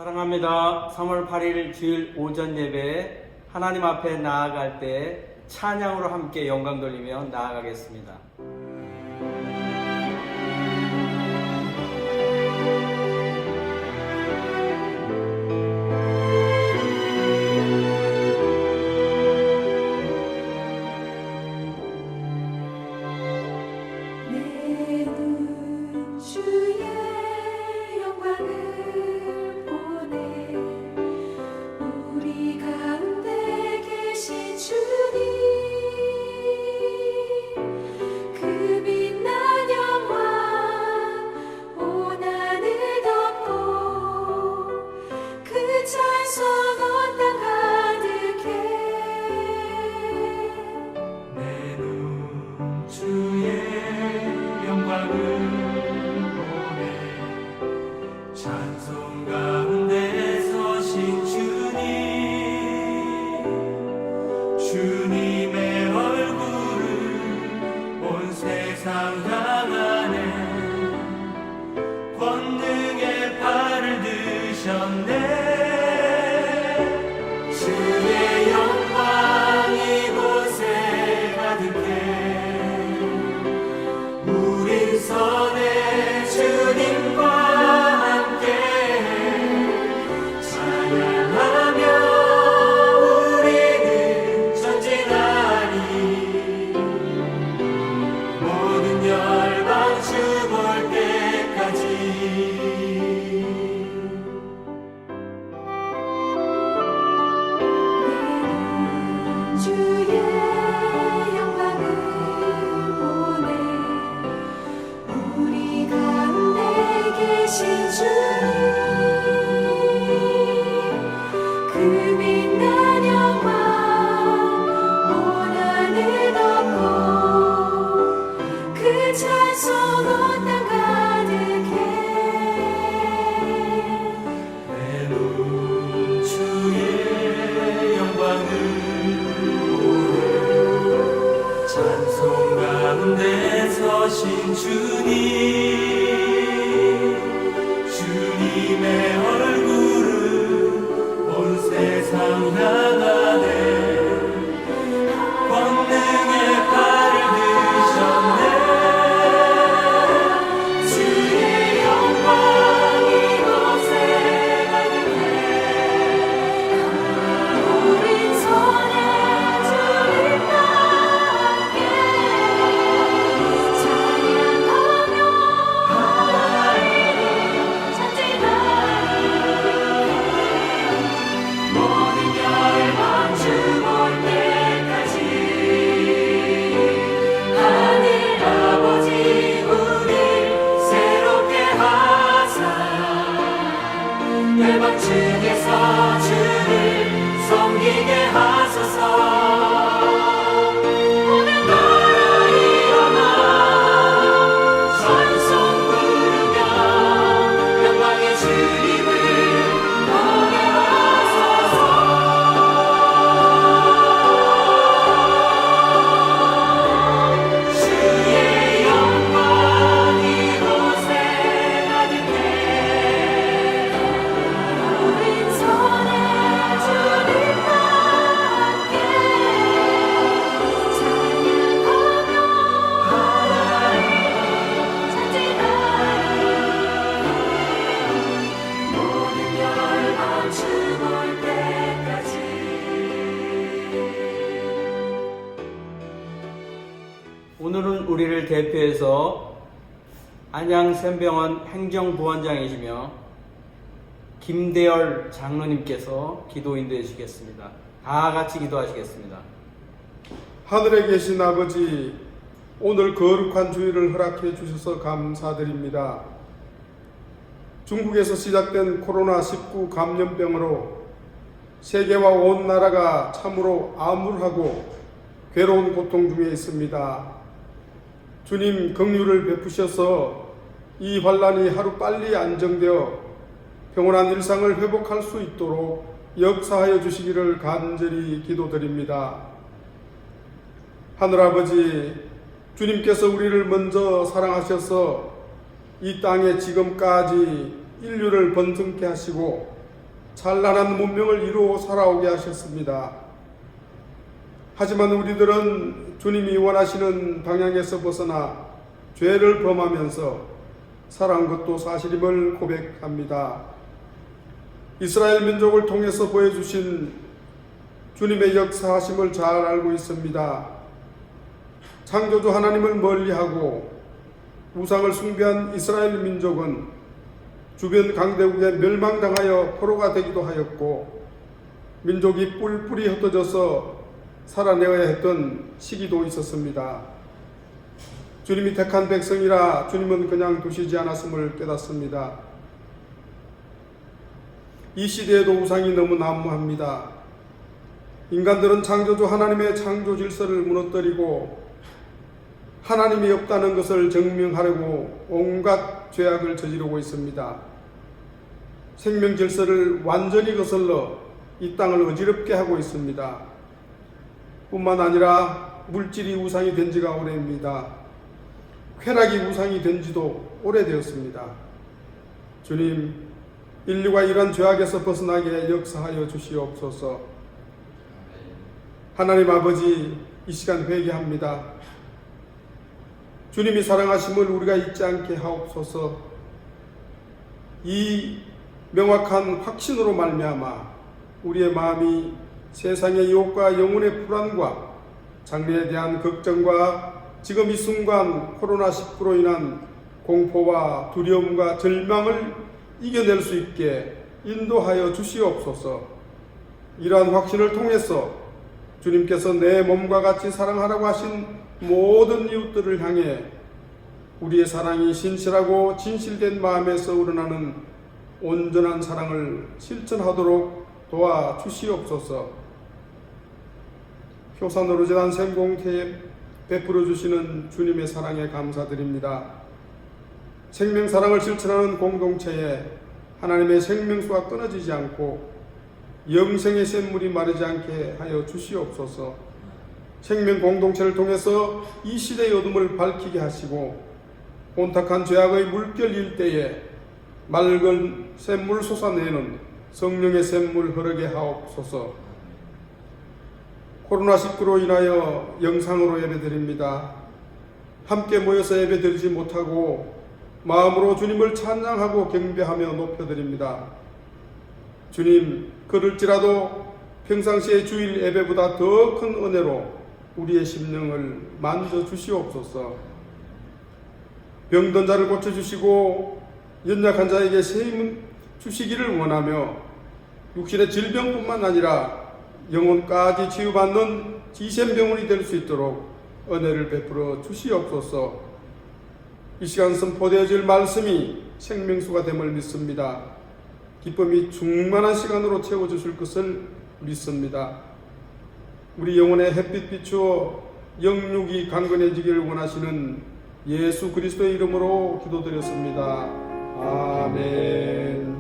사랑합니다. 3월 8일 주일 오전 예배 하나님 앞에 나아갈 때 찬양으로 함께 영광 돌리며 나아가겠습니다. 주님의 얼굴을 온 세상 향하네. 권능의 팔을 드셨네. 주의 영광 이곳에 가득해. 우린 선의 주님과 함께 찬양하며 신 주님, 주님의 얼굴을 온 세상 향하네. 권능의 팔을 드셨네. 주의 영광 이곳에 가득해. 우린 선의 주님과 열방층에서 주를 섬기게 하소서. 오늘 나라 일어나 찬송 부르며 영광의 주님을 노래하소서. 주의 영광 이곳에 가득해. 오늘은 우리를 대표해서 안양샘병원 행정부원장이시며 김대열 장로님께서 기도 인도해 주시겠습니다. 다 같이 기도하시겠습니다. 하늘에 계신 아버지, 오늘 거룩한 주일을 허락해 주셔서 감사드립니다. 중국에서 시작된 코로나19 감염병으로 세계와 온 나라가 참으로 암울하고 괴로운 고통 중에 있습니다. 주님 긍휼을 베푸셔서 이 환란이 하루빨리 안정되어 평온한 일상을 회복할 수 있도록 역사하여 주시기를 간절히 기도드립니다. 하늘아버지, 주님께서 우리를 먼저 사랑하셔서 이 땅에 지금까지 인류를 번성케 하시고 찬란한 문명을 이루어 살아오게 하셨습니다. 하지만 우리들은 주님이 원하시는 방향에서 벗어나 죄를 범하면서 살아온 것도 사실임을 고백합니다. 이스라엘 민족을 통해서 보여주신 주님의 역사하심을 잘 알고 있습니다. 창조주 하나님을 멀리하고 우상을 숭배한 이스라엘 민족은 주변 강대국에 멸망당하여 포로가 되기도 하였고 민족이 뿔뿔이 흩어져서 살아내어야 했던 시기도 있었습니다. 주님이 택한 백성이라 주님은 그냥 두시지 않았음을 깨닫습니다. 이 시대에도 우상이 너무 난무합니다. 인간들은 창조주 하나님의 창조 질서를 무너뜨리고 하나님이 없다는 것을 증명하려고 온갖 죄악을 저지르고 있습니다. 생명 질서를 완전히 거슬러 이 땅을 어지럽게 하고 있습니다. 뿐만 아니라 물질이 우상이 된 지가 오래입니다. 쾌락이 우상이 된 지도 오래되었습니다. 주님, 인류가 이런 죄악에서 벗어나게 역사하여 주시옵소서. 하나님 아버지, 이 시간 회개합니다. 주님이 사랑하심을 우리가 잊지 않게 하옵소서. 이 명확한 확신으로 말미암아 우리의 마음이 세상의 유혹과 영혼의 불안과 장래에 대한 걱정과 지금 이 순간 코로나19로 인한 공포와 두려움과 절망을 이겨낼 수 있게 인도하여 주시옵소서. 이러한 확신을 통해서 주님께서 내 몸과 같이 사랑하라고 하신 모든 이웃들을 향해 우리의 사랑이 신실하고 진실된 마음에서 우러나는 온전한 사랑을 실천하도록 도와주시옵소서. 효산으로 재단 생공태에 베풀어 주시는 주님의 사랑에 감사드립니다. 생명 사랑을 실천하는 공동체에 하나님의 생명수가 끊어지지 않고 영생의 샘물이 마르지 않게 하여 주시옵소서. 생명 공동체를 통해서 이 시대의 어둠을 밝히게 하시고 혼탁한 죄악의 물결 일대에 맑은 샘물 솟아내는 성령의 샘물 흐르게 하옵소서. 코로나19로 인하여 영상으로 예배드립니다. 함께 모여서 예배드리지 못하고 마음으로 주님을 찬양하고 경배하며 높여드립니다. 주님, 그럴지라도 평상시의 주일 예배보다 더 큰 은혜로 우리의 심령을 만져주시옵소서. 병든 자를 고쳐주시고 연약한 자에게 새 힘 주시기를 원하며 육신의 질병뿐만 아니라 영혼까지 치유받는 지샘병원이 될 수 있도록 은혜를 베풀어 주시옵소서. 이 시간 선포되어질 말씀이 생명수가 됨을 믿습니다. 기쁨이 충만한 시간으로 채워주실 것을 믿습니다. 우리 영혼의 햇빛 비추어 영육이 강건해지기를 원하시는 예수 그리스도의 이름으로 기도드렸습니다. 아멘.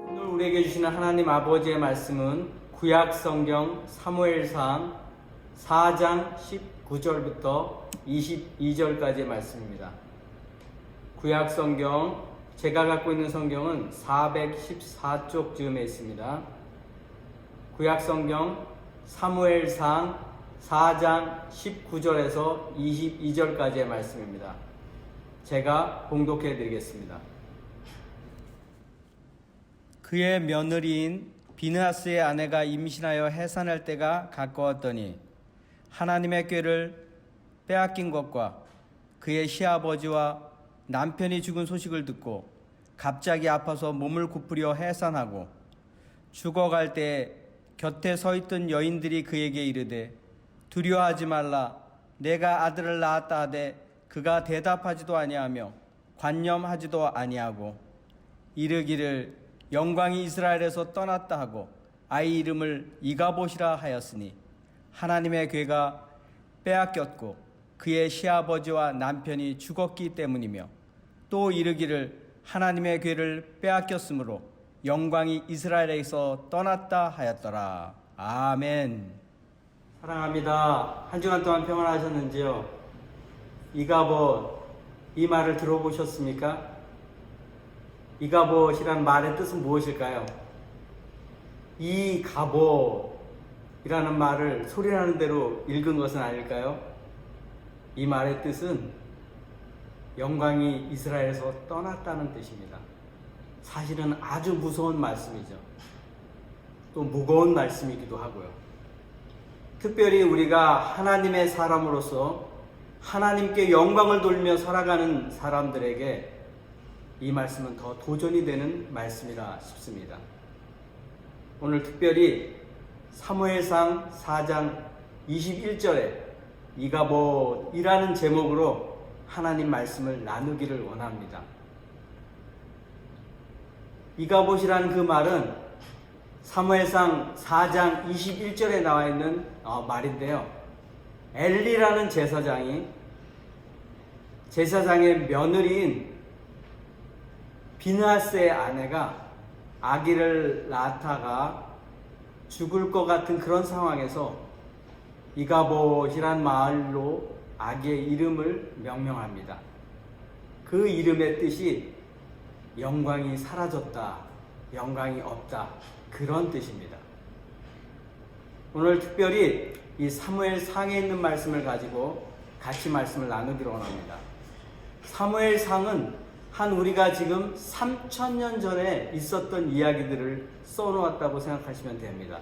오늘 우리에게 주시는 하나님 아버지의 말씀은 구약 성경 사무엘상 4장 19절부터 22절까지의 말씀입니다. 구약 성경, 제가 갖고 있는 성경은 414쪽 즈음에 있습니다. 구약 성경 사무엘상 4장 19절에서 22절까지의 말씀입니다. 제가 봉독해 드리겠습니다. 그의 며느리인 비느하스의 아내가 임신하여 해산할 때가 가까웠더니 하나님의 꾀를 빼앗긴 것과 그의 시아버지와 남편이 죽은 소식을 듣고 갑자기 아파서 몸을 굽으려 해산하고 죽어갈 때 곁에 서 있던 여인들이 그에게 이르되 두려워하지 말라, 내가 아들을 낳았다 하되 그가 대답하지도 아니하며 관념하지도 아니하고 이르기를 영광이 이스라엘에서 떠났다 하고 아이 이름을 이가봇이라 하였으니 하나님의 궤가 빼앗겼고 그의 시아버지와 남편이 죽었기 때문이며 또 이르기를 하나님의 궤를 빼앗겼으므로 영광이 이스라엘에서 떠났다 하였더라. 아멘. 사랑합니다. 한 주간 동안 평안하셨는지요? 이가봇, 이 말을 들어보셨습니까? 이가봇이란 말의 뜻은 무엇일까요? 이 갑옷이라는 말을 소리나는 대로 읽은 것은 아닐까요? 이 말의 뜻은 영광이 이스라엘에서 떠났다는 뜻입니다. 사실은 아주 무서운 말씀이죠. 또 무거운 말씀이기도 하고요. 특별히 우리가 하나님의 사람으로서 하나님께 영광을 돌며 살아가는 사람들에게 이 말씀은 더 도전이 되는 말씀이라 싶습니다. 오늘 특별히 사무엘상 4장 21절에 이가봇이라는 제목으로 하나님 말씀을 나누기를 원합니다. 이가봇이라는 그 말은 사무엘상 4장 21절에 나와 있는 말인데요. 엘리라는 제사장이 제사장의 며느리인 비느하스의 아내가 아기를 낳다가 죽을 것 같은 그런 상황에서 이가봇이란 말로 아기의 이름을 명명합니다. 그 이름의 뜻이 영광이 사라졌다, 영광이 없다, 그런 뜻입니다. 오늘 특별히 이 사무엘상에 있는 말씀을 가지고 같이 말씀을 나누기로 원합니다. 사무엘상은 한 우리가 지금 3000년 전에 있었던 이야기들을 써놓았다고 생각하시면 됩니다.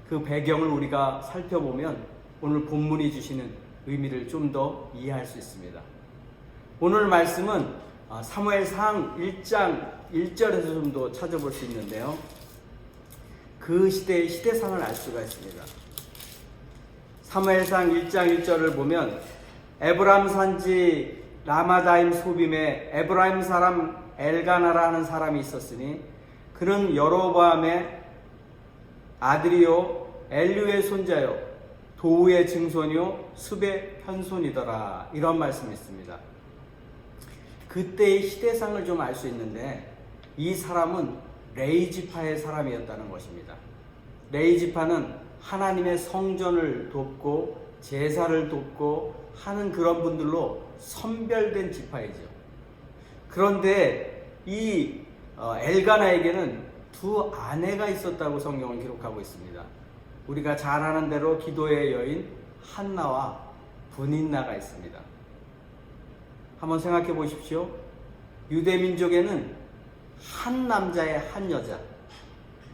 그 배경을 우리가 살펴보면 오늘 본문이 주시는 의미를 좀 더 이해할 수 있습니다. 오늘 말씀은 사무엘상 1장 1절에서 좀 더 찾아볼 수 있는데요. 그 시대의 시대상을 알 수가 있습니다. 사무엘상 1장 1절을 보면 에브라임 산지 라마다임 소빔에 에브라임 사람 엘가나라는 사람이 있었으니 그는 여로보암의 아들이요 엘류의 손자요 도우의 증손이요 습의 편손이더라. 이런 말씀이 있습니다. 그때의 시대상을 좀 알 수 있는데 이 사람은 레이지파의 사람이었다는 것입니다. 레이지파는 하나님의 성전을 돕고 제사를 돕고 하는 그런 분들로 선별된 지파이죠. 그런데 이 엘가나에게는 두 아내가 있었다고 성경은 기록하고 있습니다. 우리가 잘 아는 대로 기도의 여인 한나와 분인나가 있습니다. 한번 생각해 보십시오. 유대 민족에는 한 남자의 한 여자,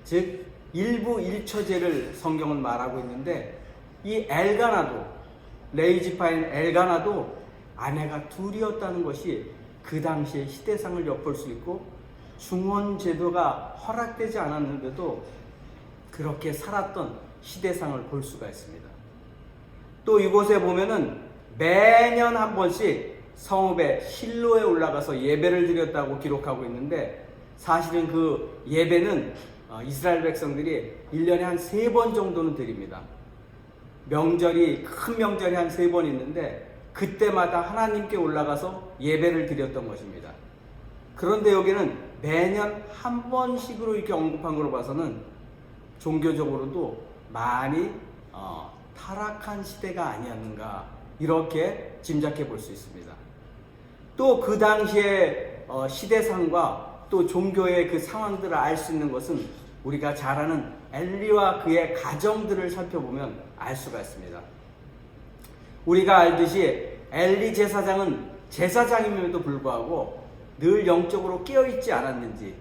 즉 일부 일처제를 성경은 말하고 있는데 이 엘가나도 레이지파인 엘가나도 아내가 둘이었다는 것이 그 당시의 시대상을 엿볼 수 있고 중원 제도가 허락되지 않았는데도 그렇게 살았던 시대상을 볼 수가 있습니다. 또 이곳에 보면은 매년 한 번씩 성읍의 실로에 올라가서 예배를 드렸다고 기록하고 있는데 사실은 그 예배는 이스라엘 백성들이 1년에 한 3번 정도는 드립니다. 명절이 큰 명절이 한 3번 있는데 그때마다 하나님께 올라가서 예배를 드렸던 것입니다. 그런데 여기는 매년 한 번씩으로 이렇게 언급한 걸로 봐서는 종교적으로도 많이 타락한 시대가 아니었는가 이렇게 짐작해 볼 수 있습니다. 또 그 당시의 시대상과 또 종교의 그 상황들을 알 수 있는 것은 우리가 잘 아는 엘리와 그의 가정들을 살펴보면 알 수가 있습니다. 우리가 알듯이 엘리 제사장은 제사장임에도 불구하고 늘 영적으로 깨어있지 않았는지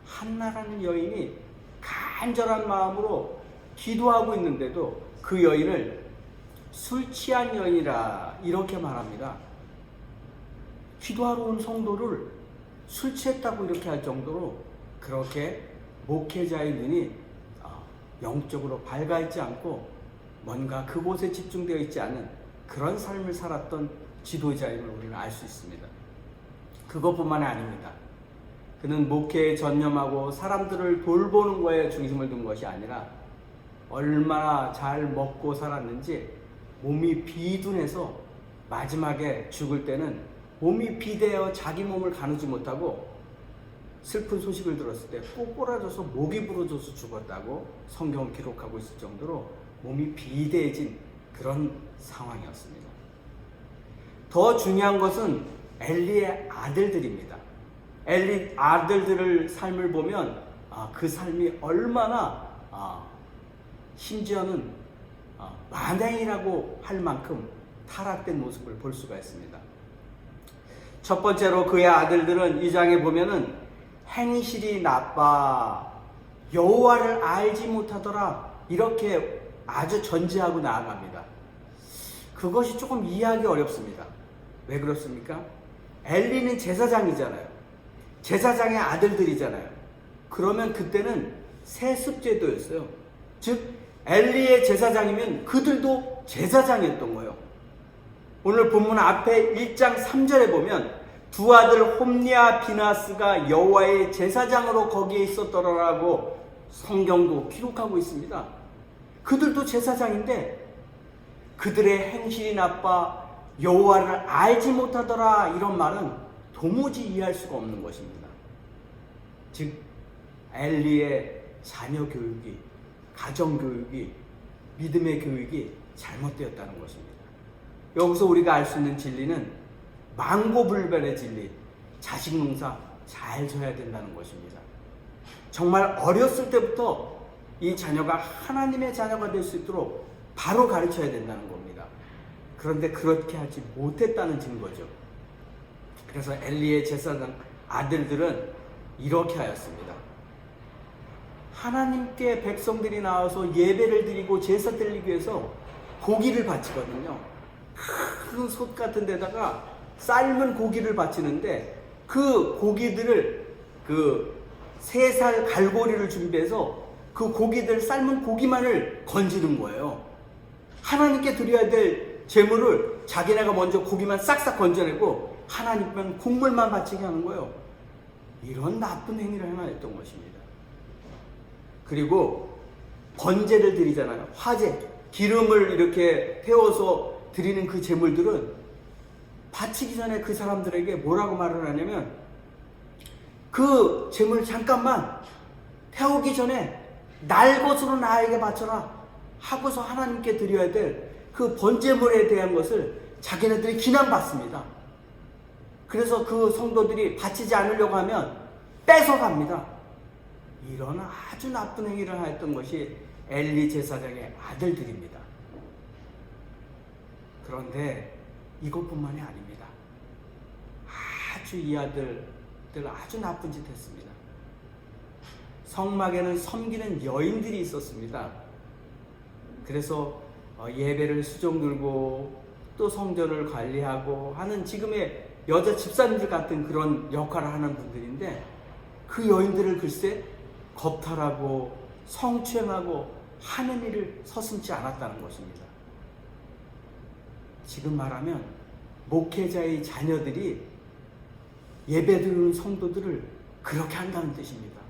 한나라는 여인이 간절한 마음으로 기도하고 있는데도 그 여인을 술 취한 여인이라 이렇게 말합니다. 기도하러 온 성도를 술 취했다고 이렇게 할 정도로 그렇게 목회자의 눈이 영적으로 밝아있지 않고 뭔가 그곳에 집중되어 있지 않은 그런 삶을 살았던 지도자임을 우리는 알 수 있습니다. 그것뿐만이 아닙니다. 그는 목회에 전념하고 사람들을 돌보는 거에 중심을 둔 것이 아니라 얼마나 잘 먹고 살았는지 몸이 비둔해서 마지막에 죽을 때는 몸이 비대어 자기 몸을 가누지 못하고 슬픈 소식을 들었을 때 꼬꾸라져서 목이 부러져서 죽었다고 성경은 기록하고 있을 정도로 몸이 비대해진 그런 상황이었습니다. 더 중요한 것은 엘리의 아들들입니다. 엘리 아들들의 삶을 보면 그 삶이 얼마나 심지어는 만행이라고 할 만큼 타락된 모습을 볼 수가 있습니다. 첫 번째로 그의 아들들은 이 장에 보면은 행실이 나빠 여호와를 알지 못하더라 이렇게 아주 전제하고 나아갑니다. 그것이 조금 이해하기 어렵습니다. 왜 그렇습니까? 엘리는 제사장이잖아요. 제사장의 아들들이잖아요. 그러면 그때는 세습제도였어요. 즉 엘리의 제사장이면 그들도 제사장이었던 거예요. 오늘 본문 앞에 1장 3절에 보면 두 아들 홈리와 비나스가 여호와의 제사장으로 거기에 있었더라라고 성경도 기록하고 있습니다. 그들도 제사장인데 그들의 행실이 나빠 여호와를 알지 못하더라 이런 말은 도무지 이해할 수가 없는 것입니다. 즉 엘리의 자녀 교육이, 가정 교육이, 믿음의 교육이 잘못되었다는 것입니다. 여기서 우리가 알 수 있는 진리는 망고불변의 진리, 자식 농사 잘 져야 된다는 것입니다. 정말 어렸을 때부터 이 자녀가 하나님의 자녀가 될 수 있도록 바로 가르쳐야 된다는 겁니다. 그런데 그렇게 하지 못했다는 증거죠. 그래서 엘리의 제사장 아들들은 이렇게 하였습니다. 하나님께 백성들이 나와서 예배를 드리고 제사 드리기 위해서 고기를 바치거든요. 큰 솥 같은 데다가 삶은 고기를 바치는데 그 고기들을 그 3살 갈고리를 준비해서 그 고기들 삶은 고기만을 건지는 거예요. 하나님께 드려야 될 제물을 자기네가 먼저 고기만 싹싹 건져내고 하나님만 국물만 바치게 하는 거예요. 이런 나쁜 행위를 행하였던 것입니다. 그리고 번제를 드리잖아요. 화제, 기름을 이렇게 태워서 드리는 그 제물들은 바치기 전에 그 사람들에게 뭐라고 말을 하냐면 그 제물 잠깐만 태우기 전에 날 것으로 나에게 바쳐라 하고서 하나님께 드려야 될 그 번제물에 대한 것을 자기네들이 기난받습니다. 그래서 그 성도들이 바치지 않으려고 하면 뺏어갑니다. 이런 아주 나쁜 행위를 하였던 것이 엘리 제사장의 아들들입니다. 그런데 이것뿐만이 아닙니다. 아주 이 아들들 아주 나쁜 짓 했습니다. 성막에는 섬기는 여인들이 있었습니다. 그래서 예배를 수종 들고 또 성전을 관리하고 하는 지금의 여자 집사님들 같은 그런 역할을 하는 분들인데 그 여인들을 글쎄 겁탈하고 성추행하고 하는 일을 서슴지 않았다는 것입니다. 지금 말하면 목회자의 자녀들이 예배드리는 성도들을 그렇게 한다는 뜻입니다.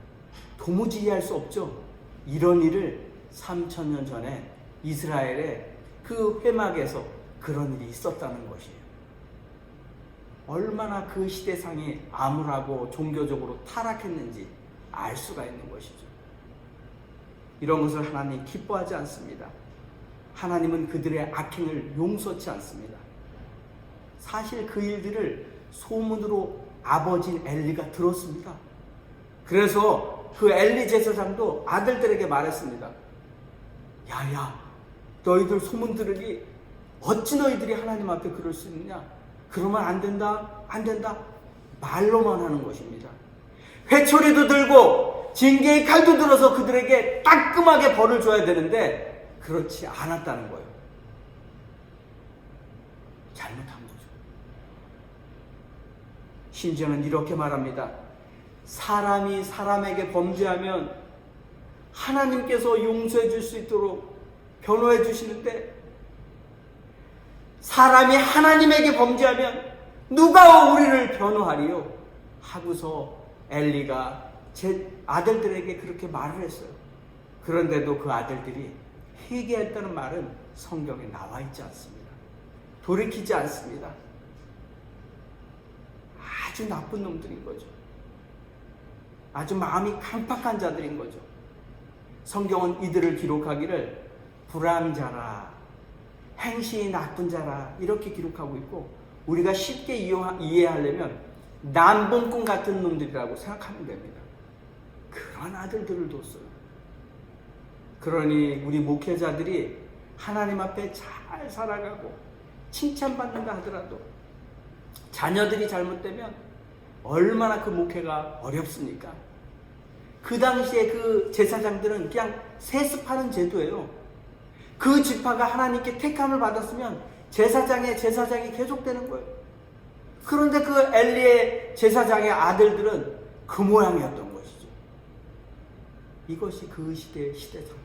도무지 이해할 수 없죠. 이런 일을 3000년 전에 이스라엘의 그 회막에서 그런 일이 있었다는 것이에요. 얼마나 그 시대상이 암울하고 종교적으로 타락했는지 알 수가 있는 것이죠. 이런 것을 하나님 기뻐하지 않습니다. 하나님은 그들의 악행을 용서치 않습니다. 사실 그 일들을 소문으로 아버지인 엘리가 들었습니다. 그래서 그 엘리 제사장도 아들들에게 말했습니다. 야야, 너희들 소문 들으니 어찌 너희들이 하나님 앞에 그럴 수 있느냐? 그러면 안 된다, 안 된다. 말로만 하는 것입니다. 회초리도 들고 징계의 칼도 들어서 그들에게 따끔하게 벌을 줘야 되는데 그렇지 않았다는 거예요. 잘못한 거죠. 심지어는 이렇게 말합니다. 사람이 사람에게 범죄하면 하나님께서 용서해 줄 수 있도록 변호해 주시는데 사람이 하나님에게 범죄하면 누가 우리를 변호하리요? 하고서 엘리가 제 아들들에게 그렇게 말을 했어요. 그런데도 그 아들들이 회개했다는 말은 성경에 나와 있지 않습니다. 돌이키지 않습니다. 아주 나쁜 놈들인 거죠. 아주 마음이 강팍한 자들인 거죠. 성경은 이들을 기록하기를 불암자라, 행실이 나쁜 자라 이렇게 기록하고 있고 우리가 쉽게 이해하려면 남봉꾼 같은 놈들이라고 생각하면 됩니다. 그런 아들들을 뒀어요. 그러니 우리 목회자들이 하나님 앞에 잘 살아가고 칭찬받는다 하더라도 자녀들이 잘못되면 얼마나 그 목회가 어렵습니까? 그 당시에 그 제사장들은 그냥 세습하는 제도예요. 그 지파가 하나님께 택함을 받았으면 제사장이 계속되는 거예요. 그런데 그 엘리의 제사장의 아들들은 그 모양이었던 것이죠. 이것이 그 시대의 시대상입니다.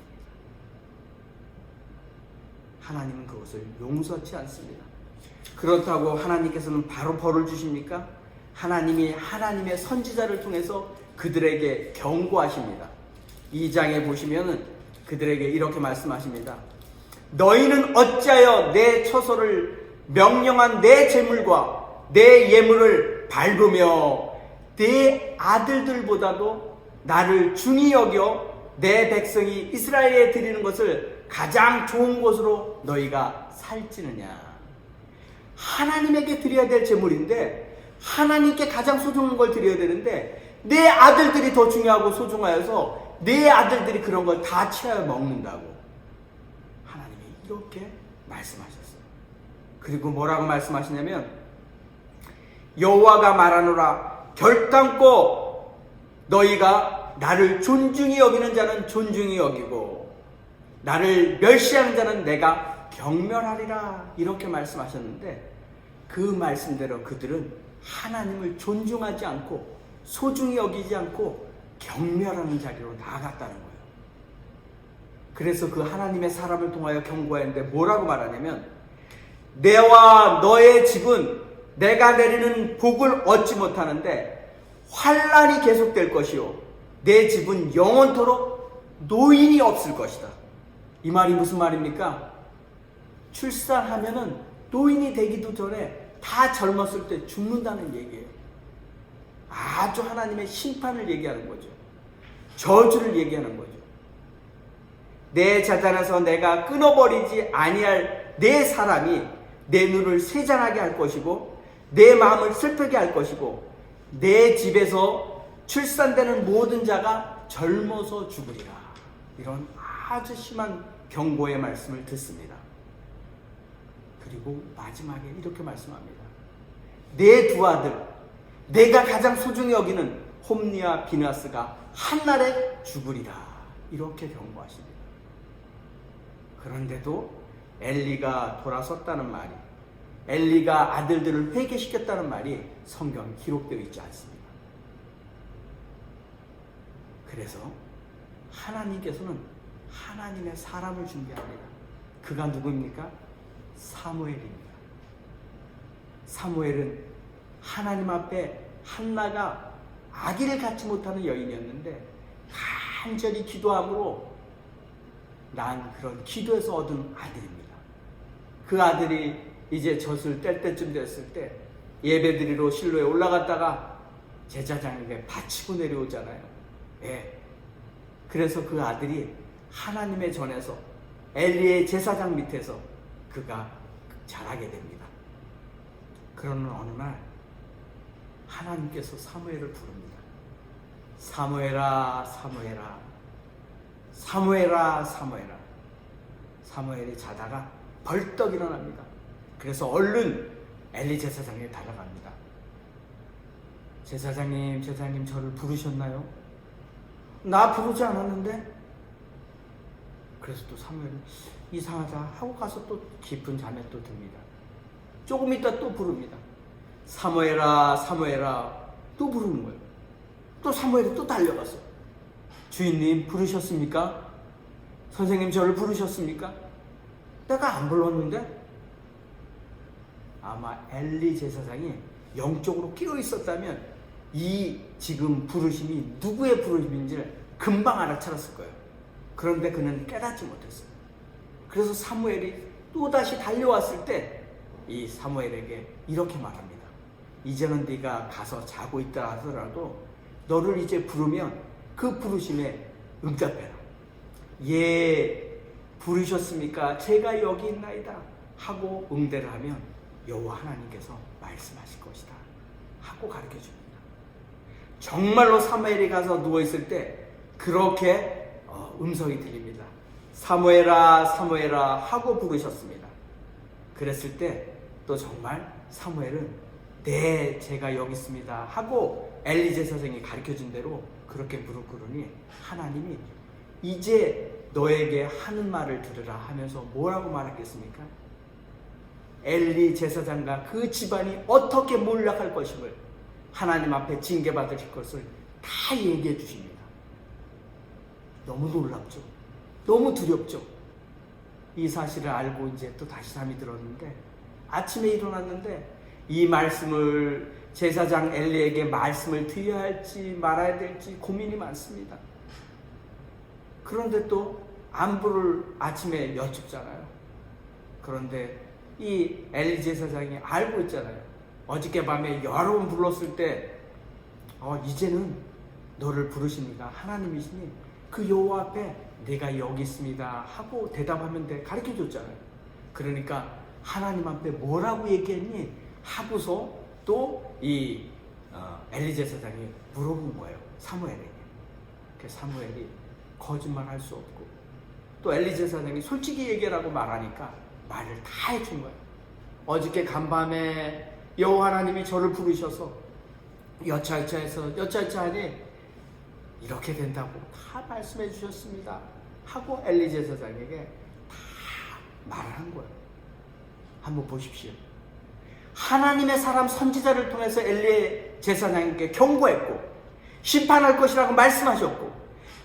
하나님은 그것을 용서치 않습니다. 그렇다고 하나님께서는 바로 벌을 주십니까? 하나님이 하나님의 선지자를 통해서 그들에게 경고하십니다. 2장에 보시면은 그들에게 이렇게 말씀하십니다. 너희는 어찌하여 내 처소를 명령한 내 재물과 내 예물을 밟으며 내 아들들보다도 나를 중히 여겨 내 백성이 이스라엘에 드리는 것을 가장 좋은 것으로 너희가 살찌느냐. 하나님에게 드려야 될 재물인데 하나님께 가장 소중한 걸 드려야 되는데 내 아들들이 더 중요하고 소중하여서 내 아들들이 그런 걸 다 취하여 먹는다고 하나님이 이렇게 말씀하셨어요. 그리고 뭐라고 말씀하시냐면 여호와가 말하노라 결단코 너희가 나를 존중히 여기는 자는 존중히 여기고 나를 멸시하는 자는 내가 경멸하리라 이렇게 말씀하셨는데 그 말씀대로 그들은 하나님을 존중하지 않고 소중히 여기지 않고 경멸하는 자리로 나아갔다는 거예요. 그래서 그 하나님의 사람을 통하여 경고하는데 뭐라고 말하냐면 내와 너의 집은 내가 내리는 복을 얻지 못하는데 환난이 계속될 것이요 내 집은 영원토록 노인이 없을 것이다. 이 말이 무슨 말입니까? 출산하면은 노인이 되기도 전에 다 젊었을 때 죽는다는 얘기예요. 아주 하나님의 심판을 얘기하는 거죠. 저주를 얘기하는 거죠. 내 자단에서 내가 끊어버리지 아니할 내 사람이 내 눈을 세잔하게 할 것이고 내 마음을 슬프게 할 것이고 내 집에서 출산되는 모든 자가 젊어서 죽으리라. 이런 아주 심한 경고의 말씀을 듣습니다. 그리고 마지막에 이렇게 말씀합니다. 내 두 아들, 내가 가장 소중히 여기는 홈니와 비나스가 한날에 죽으리라. 이렇게 경고하십니다. 그런데도 엘리가 돌아섰다는 말이, 엘리가 아들들을 회개시켰다는 말이 성경에 기록되어 있지 않습니다. 그래서 하나님께서는 하나님의 사람을 준비합니다. 그가 누구입니까? 사무엘입니다. 사무엘은 하나님 앞에 한나가 아기를 갖지 못하는 여인이었는데 간절히 기도함으로 난 그런 기도에서 얻은 아들입니다. 그 아들이 이제 젖을 뗄 때쯤 됐을 때 예배드리러 실로에 올라갔다가 제사장에게 바치고 내려오잖아요. 예. 그래서 그 아들이 하나님의 전에서 엘리의 제사장 밑에서 그가 자라게 됩니다. 그러는 어느 날 하나님께서 사무엘을 부릅니다. 사무엘아, 사무엘아, 사무엘아, 사무엘아. 사무엘이 자다가 벌떡 일어납니다. 그래서 얼른 엘리 제사장에 달려갑니다. 제사장님 저를 부르셨나요? 나 부르지 않았는데? 그래서 또 사무엘은 이상하다 하고 가서 또 깊은 잠에 또 듭니다. 조금 있다 또 부릅니다. 사무엘아, 사무엘아. 또 부르는 거예요. 또 사무엘이 또 달려가서 주인님 부르셨습니까? 선생님 저를 부르셨습니까? 내가 안 불렀는데? 아마 엘리 제사장이 영적으로 끼어 있었다면 이 지금 부르심이 누구의 부르심인지를 금방 알아차렸을 거예요. 그런데 그는 깨닫지 못했어요. 그래서 사무엘이 또다시 달려왔을 때 이 사무엘에게 이렇게 말합니다. 이제는 네가 가서 자고 있다 하더라도 너를 이제 부르면 그 부르심에 응답해라. 예, 부르셨습니까? 제가 여기 있나이다 하고 응대를 하면 여호와 하나님께서 말씀하실 것이다 하고 가르쳐 줍니다. 정말로 사무엘이 가서 누워 있을 때 그렇게 음성이 들립니다. 사무엘아 사무엘아 하고 부르셨습니다. 그랬을 때 또 정말 사무엘은 네 제가 여기 있습니다 하고 엘리 제사장이 가르쳐 준 대로 그렇게 무릎 꿇으니 하나님이 이제 너에게 하는 말을 들으라 하면서 뭐라고 말하겠습니까? 엘리 제사장과 그 집안이 어떻게 몰락할 것임을 하나님 앞에 징계받을 것을 다 얘기해 주십니다. 너무 놀랍죠? 너무 두렵죠? 이 사실을 알고 이제 또 다시 잠이 들었는데 아침에 일어났는데 이 말씀을 제사장 엘리에게 말씀을 드려야 할지 말아야 될지 고민이 많습니다. 그런데 또 안부를 아침에 여쭙잖아요. 그런데 이 엘리 제사장이 알고 있잖아요. 어저께 밤에 여러 번 불렀을 때 이제는 너를 부르시니까 하나님이시니 그 여호와 앞에 내가 여기 있습니다 하고 대답하면 돼 가르쳐 줬잖아요. 그러니까 하나님 앞에 뭐라고 얘기했니? 하고서 또 이 엘리 제사장이 물어본 거예요. 사무엘에게. 그 사무엘이 거짓말할 수 없고 또 엘리 제사장이 솔직히 얘기하라고 말하니까 말을 다 해준 거예요. 어저께 간밤에 여호와 하나님이 저를 부르셔서 여차여차하니 이렇게 된다고 다 말씀해 주셨습니다 하고 엘리 제사장에게 다 말을 한 거예요. 한번 보십시오. 하나님의 사람 선지자를 통해서 엘리 제사장에게 경고했고 심판할 것이라고 말씀하셨고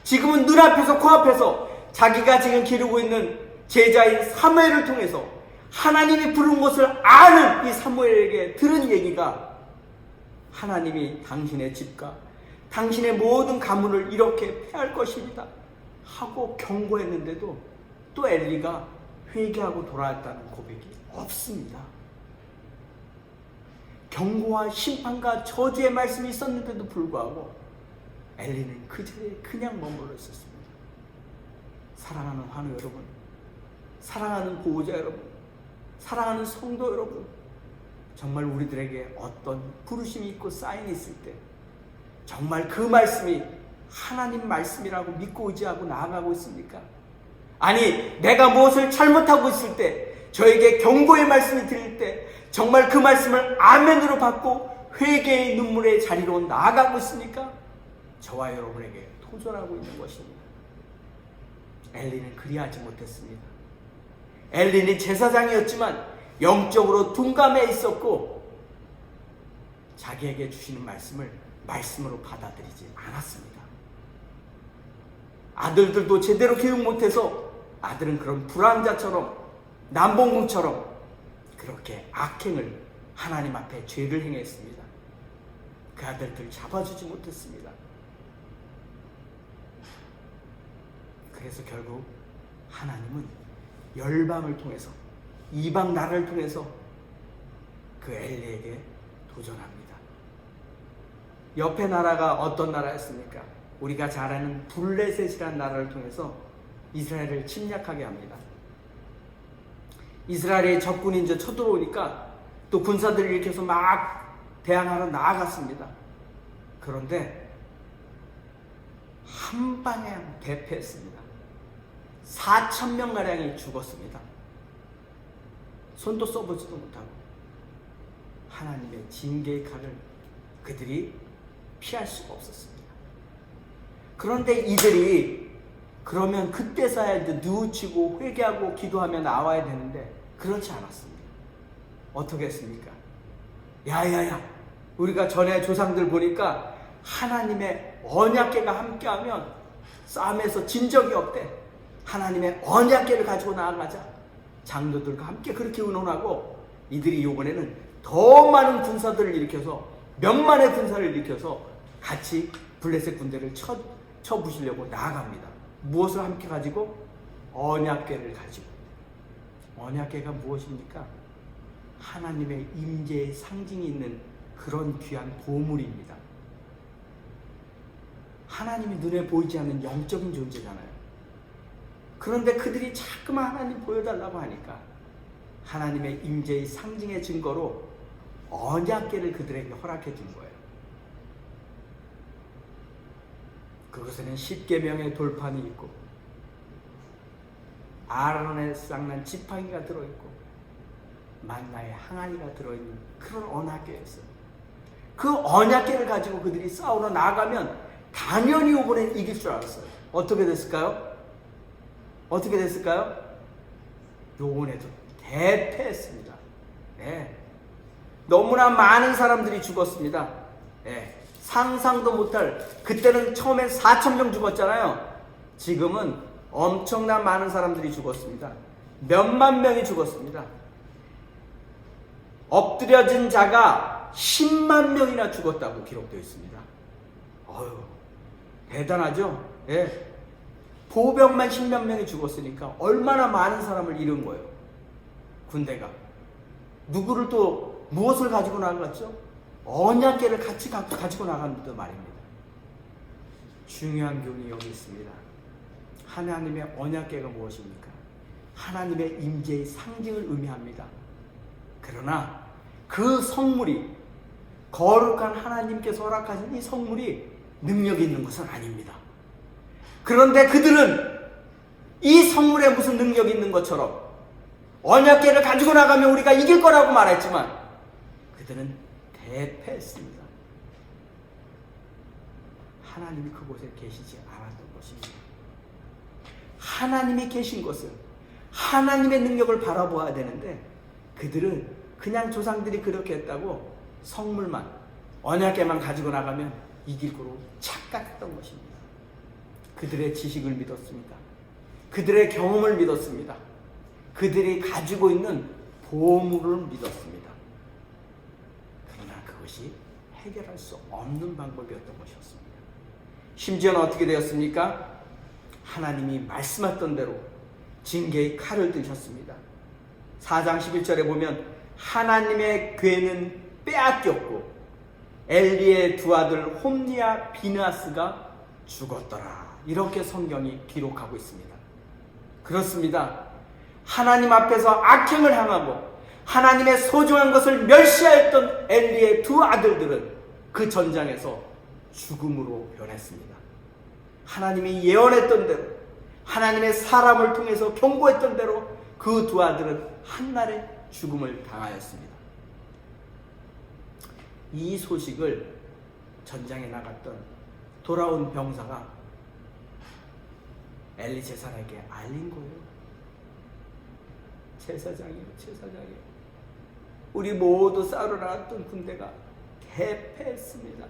지금은 눈앞에서 코앞에서 자기가 지금 기르고 있는 제자인 사무엘을 통해서 하나님이 부른 것을 아는 이 사무엘에게 들은 얘기가 하나님이 당신의 집과 당신의 모든 가문을 이렇게 패할 것입니다 하고 경고했는데도 또 엘리가 회개하고 돌아왔다는 고백이 없습니다. 경고와 심판과 저주의 말씀이 있었는데도 불구하고 엘리는 그 자리에 그냥 머물러 있었습니다. 사랑하는 환우 여러분, 사랑하는 보호자 여러분, 사랑하는 성도 여러분, 정말 우리들에게 어떤 부르심이 있고 사인이 있을 때 정말 그 말씀이 하나님 말씀이라고 믿고 의지하고 나아가고 있습니까? 아니 내가 무엇을 잘못하고 있을 때 저에게 경고의 말씀이 들릴 때 정말 그 말씀을 아멘으로 받고 회개의 눈물의 자리로 나아가고 있습니까? 저와 여러분에게 도전하고 있는 것입니다. 엘리는 그리하지 못했습니다. 엘리는 제사장이었지만 영적으로 둔감해 있었고 자기에게 주시는 말씀을 말씀으로 받아들이지 않았습니다. 아들들도 제대로 교육 못해서 아들은 그런 불황자처럼 남봉궁처럼 그렇게 악행을 하나님 앞에 죄를 행했습니다. 그 아들들 잡아주지 못했습니다. 그래서 결국 하나님은 열방을 통해서 이방 나라를 통해서 그 엘리에게 도전합니다. 옆에 나라가 어떤 나라였습니까? 우리가 잘 아는 블레셋이라는 나라를 통해서 이스라엘을 침략하게 합니다. 이스라엘의 적군이 이제 쳐들어오니까 또 군사들을 일으켜서 막 대항하러 나아갔습니다. 그런데 한 방에 대패했습니다. 4,000명가량이 죽었습니다. 손도 써보지도 못하고 하나님의 징계의 칼을 그들이 피할 수가 없었습니다. 그런데 이들이 그러면 그때서야 이제 뉘우치고 회개하고 기도하며 나와야 되는데 그렇지 않았습니다. 어떻게 했습니까? 야야야, 우리가 전에 조상들 보니까 하나님의 언약궤가 함께하면 싸움에서 진 적이 없대. 하나님의 언약궤를 가지고 나아가자. 장로들과 함께 그렇게 의논하고 이들이 이번에는 더 많은 군사들을 일으켜서 몇만의 군사를 일으켜서 같이 블레셋 군대를 쳐부시려고 나아갑니다. 무엇을 함께 가지고? 언약궤를 가지고. 언약궤가 무엇입니까? 하나님의 임재의 상징이 있는 그런 귀한 보물입니다. 하나님이 눈에 보이지 않는 영적인 존재잖아요. 그런데 그들이 자꾸만 하나님 보여달라고 하니까 하나님의 임재의 상징의 증거로 언약궤를 그들에게 허락해 준 거예요. 그것에는 10계명의 돌판이 있고 아론의 쌍난 지팡이가 들어있고 만나의 항아리가 들어있는 그런 언약궤였어요. 그 언약궤를 가지고 그들이 싸우러 나가면 당연히 이번엔 이길 줄 알았어요. 어떻게 됐을까요? 어떻게 됐을까요? 요번에도 대패했습니다. 네. 너무나 많은 사람들이 죽었습니다. 네. 상상도 못할, 그때는 처음엔 4,000명 죽었잖아요. 지금은 엄청난 많은 사람들이 죽었습니다. 몇만 명이 죽었습니다. 엎드려진 자가 10만 명이나 죽었다고 기록되어 있습니다. 어휴, 대단하죠? 예. 보병만 10몇 명이 죽었으니까 얼마나 많은 사람을 잃은 거예요. 군대가. 누구를 또 무엇을 가지고 나갔죠? 언약궤를 같이 가지고 나갔는데 말입니다. 중요한 교훈이 여기 있습니다. 하나님의 언약궤가 무엇입니까? 하나님의 임재의 상징을 의미합니다. 그러나 그 성물이, 거룩한 하나님께서 허락하신 이 성물이 능력이 있는 것은 아닙니다. 그런데 그들은 이 성물에 무슨 능력이 있는 것처럼 언약궤를 가지고 나가면 우리가 이길 거라고 말했지만 그들은 대패했습니다. 하나님이 그곳에 계시지 않았던 것입니다. 하나님이 계신 것은 하나님의 능력을 바라보아야 되는데 그들은 그냥 조상들이 그렇게 했다고 성물만, 언약궤만 가지고 나가면 이길 거로 착각했던 것입니다. 그들의 지식을 믿었습니다. 그들의 경험을 믿었습니다. 그들이 가지고 있는 보물을 믿었습니다. 그러나 그것이 해결할 수 없는 방법이었던 것이었습니다. 심지어는 어떻게 되었습니까? 하나님이 말씀하셨던 대로 징계의 칼을 드셨습니다. 4장 11절에 보면 하나님의 궤는 빼앗겼고 엘리의 두 아들 홈니와 비느하스가 죽었더라. 이렇게 성경이 기록하고 있습니다. 그렇습니다. 하나님 앞에서 악행을 행하고 하나님의 소중한 것을 멸시하였던 엘리의 두 아들들은 그 전장에서 죽음으로 변했습니다. 하나님이 예언했던 대로, 하나님의 사람을 통해서 경고했던 대로 그 두 아들은 한날에 죽음을 당하였습니다. 이 소식을 전장에 나갔던 돌아온 병사가 엘리 제사장에게 알린 거예요. 제사장이요, 제사장이요. 우리 모두 싸우러 나갔던 군대가 대패했습니다.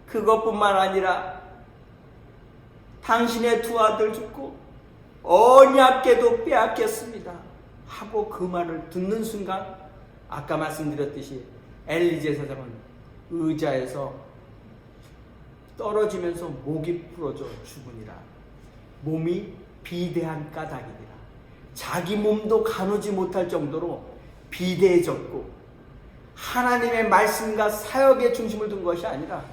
그것뿐만 아니라 당신의 두 아들 죽고 언약궤도 빼앗겼습니다 하고 그 말을 듣는 순간 아까 말씀드렸듯이 엘리 제사장은 의자에서 떨어지면서 목이 부러져 죽으니라. 몸이 비대한 까닭이니라. 자기 몸도 가누지 못할 정도로 비대해졌고 하나님의 말씀과 사역에 중심을 둔 것이 아니라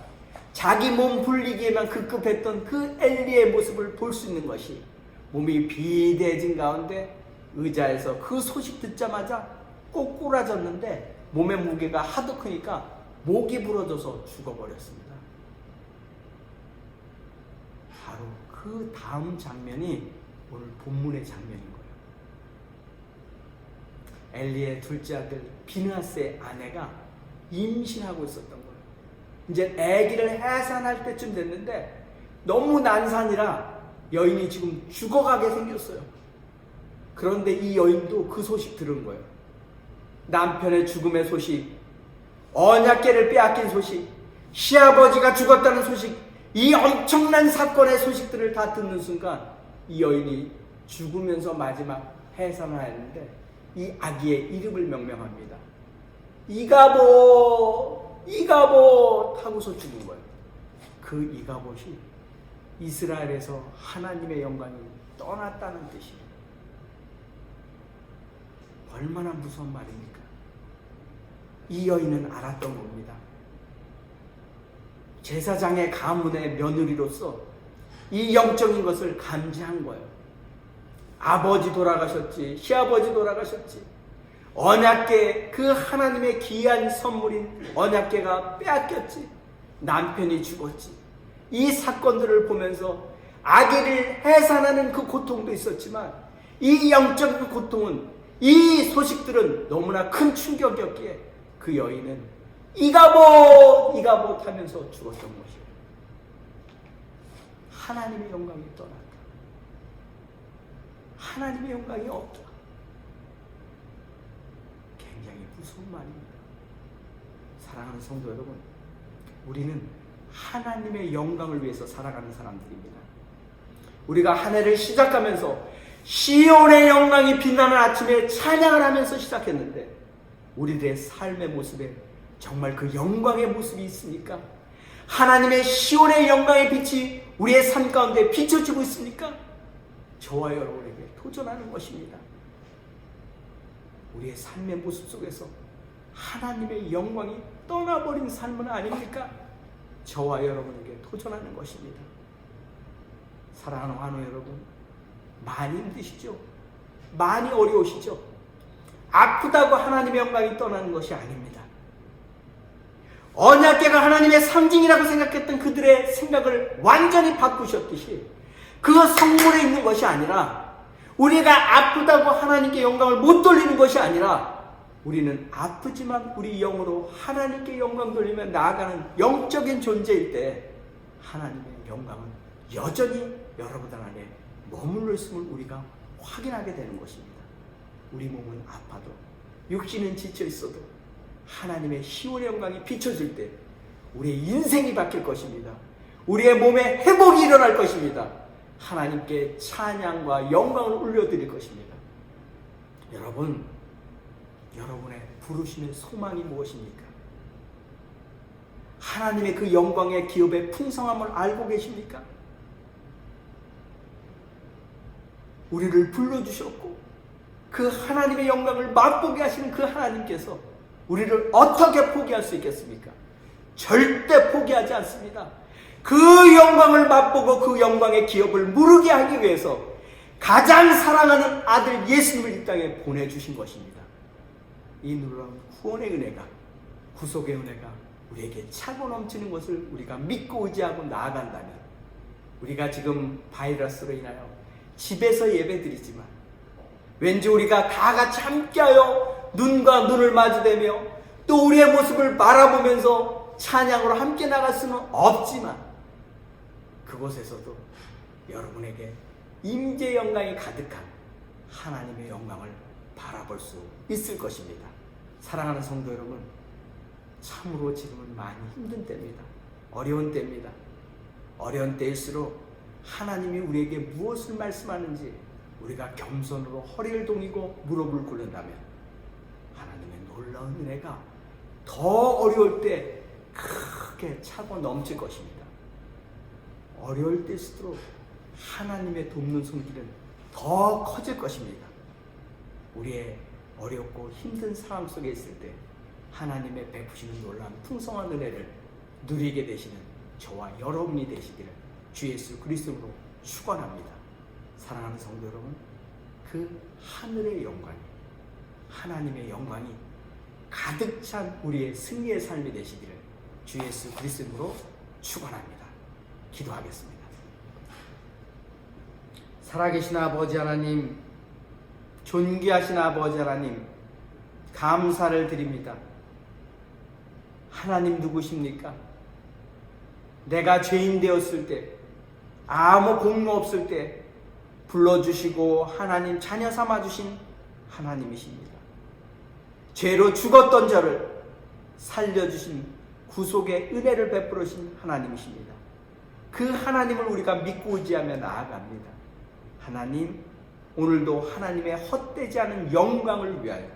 자기 몸 불리기에만 급급했던 그 엘리의 모습을 볼 수 있는 것이 몸이 비대해진 가운데 의자에서 그 소식 듣자마자 꼬꾸라졌는데 몸의 무게가 하도 크니까 목이 부러져서 죽어버렸습니다. 바로 그 다음 장면이 오늘 본문의 장면인 거예요. 엘리의 둘째 아들 비느하스의 아내가 임신하고 있었던 거예요. 이제 아기를 해산할 때쯤 됐는데 너무 난산이라 여인이 지금 죽어가게 생겼어요. 그런데 이 여인도 그 소식 들은 거예요. 남편의 죽음의 소식, 언약궤를 빼앗긴 소식, 시아버지가 죽었다는 소식, 이 엄청난 사건의 소식들을 다 듣는 순간 이 여인이 죽으면서 마지막 해산을 했는데 이 아기의 이름을 명명합니다. 이가봇, 이가봇 하고서 죽은 거예요. 그 이가봇이 이스라엘에서 하나님의 영광이 떠났다는 뜻이에요. 얼마나 무서운 말입니까? 이 여인은 알았던 겁니다. 제사장의 가문의 며느리로서 이 영적인 것을 감지한 거예요. 아버지 돌아가셨지, 시아버지 돌아가셨지, 언약궤, 그 하나님의 귀한 선물인 언약궤가 빼앗겼지, 남편이 죽었지. 이 사건들을 보면서 아기를 해산하는 그 고통도 있었지만, 이 영적인 고통은, 이 소식들은 너무나 큰 충격이었기에 그 여인은 이가봇 하면서 죽었던 것이에요. 하나님의 영광이 떠났다. 하나님의 영광이 없다. 굉장히 무서운 말입니다. 사랑하는 성도 여러분, 우리는 하나님의 영광을 위해서 살아가는 사람들입니다. 우리가 한 해를 시작하면서 시온의 영광이 빛나는 아침에 찬양을 하면서 시작했는데, 우리들의 삶의 모습에 정말 그 영광의 모습이 있습니까? 하나님의 시온의 영광의 빛이 우리의 삶 가운데 비춰지고 있습니까? 저와 여러분에게 도전하는 것입니다. 우리의 삶의 모습 속에서 하나님의 영광이 떠나버린 삶은 아닙니까? 저와 여러분에게 도전하는 것입니다. 사랑하는 환우 여러분, 많이 힘드시죠? 많이 어려우시죠? 아프다고 하나님의 영광이 떠나는 것이 아닙니다. 언약궤가 하나님의 상징이라고 생각했던 그들의 생각을 완전히 바꾸셨듯이, 그 성물에 있는 것이 아니라, 우리가 아프다고 하나님께 영광을 못 돌리는 것이 아니라, 우리는 아프지만 우리 영으로 하나님께 영광 돌리며 나아가는 영적인 존재일 때 하나님의 영광은 여전히 여러분들 안에 머물러 있음을 우리가 확인하게 되는 것입니다. 우리 몸은 아파도, 육신은 지쳐 있어도 하나님의 시온의 영광이 비춰질 때 우리의 인생이 바뀔 것입니다. 우리의 몸에 회복이 일어날 것입니다. 하나님께 찬양과 영광을 올려드릴 것입니다. 여러분, 여러분의 부르심의 소망이 무엇입니까? 하나님의 그 영광의 기업의 풍성함을 알고 계십니까? 우리를 불러주셨고 그 하나님의 영광을 맛보게 하시는 그 하나님께서 우리를 어떻게 포기할 수 있겠습니까? 절대 포기하지 않습니다. 그 영광을 맛보고 그 영광의 기업을 무르게 하기 위해서 가장 사랑하는 아들 예수님을 이 땅에 보내주신 것입니다. 이 놀라운 구원의 은혜가, 구속의 은혜가 우리에게 차고 넘치는 것을 우리가 믿고 의지하고 나아간다면, 우리가 지금 바이러스로 인하여 집에서 예배드리지만 왠지 우리가 다 같이 함께하여 눈과 눈을 마주대며 또 우리의 모습을 바라보면서 찬양으로 함께 나갈 수는 없지만, 그곳에서도 여러분에게 임재 영광이 가득한 하나님의 영광을 바라볼 수 있을 것입니다. 사랑하는 성도 여러분, 참으로 지금은 많이 힘든 때입니다. 어려운 때입니다. 어려운 때일수록 하나님이 우리에게 무엇을 말씀하는지 우리가 겸손으로 허리를 동이고 무릎을 꿇는다면 하나님의 놀라운 은혜가 더 어려울 때 크게 차고 넘칠 것입니다. 어려울 때일수록 하나님의 돕는 손길은 더 커질 것입니다. 우리의 어렵고 힘든 상황 속에 있을 때 하나님의 베푸시는 놀라운 풍성한 은혜를 누리게 되시는 저와 여러분이 되시기를 주 예수 그리스도로 축원합니다. 사랑하는 성도 여러분, 그 하늘의 영광이, 하나님의 영광이 가득 찬 우리의 승리의 삶이 되시기를 주 예수 그리스도로 축원합니다. 기도하겠습니다. 살아계신 아버지 하나님, 존귀하신 아버지 하나님, 감사를 드립니다. 하나님 누구십니까? 내가 죄인 되었을 때, 아무 공로 없을 때 불러주시고 하나님 자녀 삼아주신 하나님이십니다. 죄로 죽었던 저를 살려주신 구속의 은혜를 베풀으신 하나님이십니다. 그 하나님을 우리가 믿고 의지하며 나아갑니다. 하나님, 오늘도 하나님의 헛되지 않은 영광을 위하여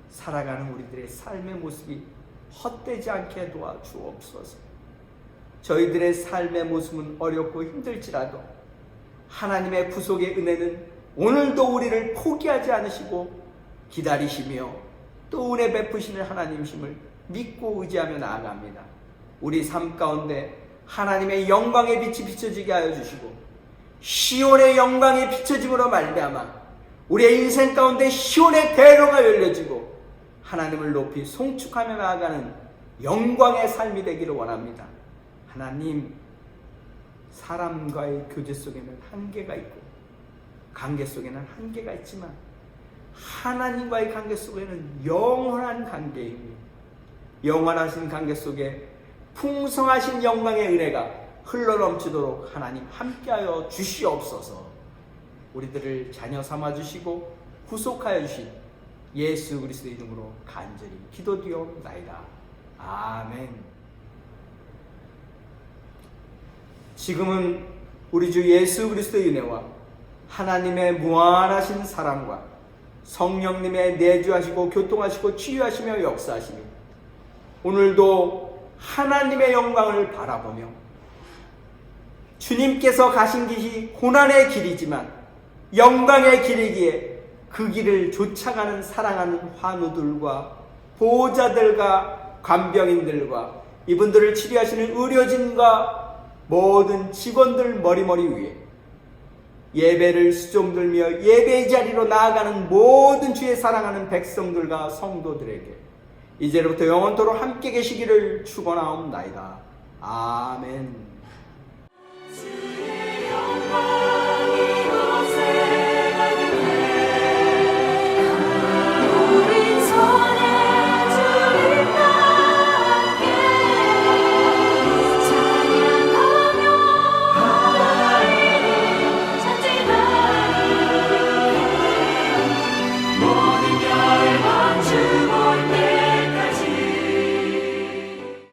살아가는 우리들의 삶의 모습이 헛되지 않게 도와주옵소서. 저희들의 삶의 모습은 어렵고 힘들지라도 하나님의 구속의 은혜는 오늘도 우리를 포기하지 않으시고 기다리시며 또 은혜 베푸시는 하나님이심을 믿고 의지하며 나아갑니다. 우리 삶 가운데 하나님의 영광의 빛이 비춰지게 하여 주시고 시온의 영광이 비춰짐으로 말미암아 우리의 인생 가운데 시온의 대로가 열려지고 하나님을 높이 송축하며 나아가는 영광의 삶이 되기를 원합니다. 하나님, 사람과의 교제 속에는 한계가 있고 관계 속에는 한계가 있지만 하나님과의 관계 속에는 영원한 관계이며 영원하신 관계 속에 풍성하신 영광의 은혜가 흘러넘치도록 하나님 함께하여 주시옵소서. 우리들을 자녀 삼아주시고 구속하여 주신 예수 그리스도의 이름으로 간절히 기도드리옵나이다. 아멘. 지금은 우리 주 예수 그리스도의 은혜와 하나님의 무한하신 사랑과 성령님의 내주하시고 교통하시고 치유하시며 역사하시며 오늘도 하나님의 영광을 바라보며 주님께서 가신 길이 고난의 길이지만 영광의 길이기에 그 길을 쫓아가는 사랑하는 환우들과 보호자들과 간병인들과 이분들을 치료하시는 의료진과 모든 직원들 머리머리 위에 예배를 수종들며 예배의 자리로 나아가는 모든 주의 사랑하는 백성들과 성도들에게 이제로부터 영원토록 함께 계시기를 축원하옵나이다. 아멘. 주의 영광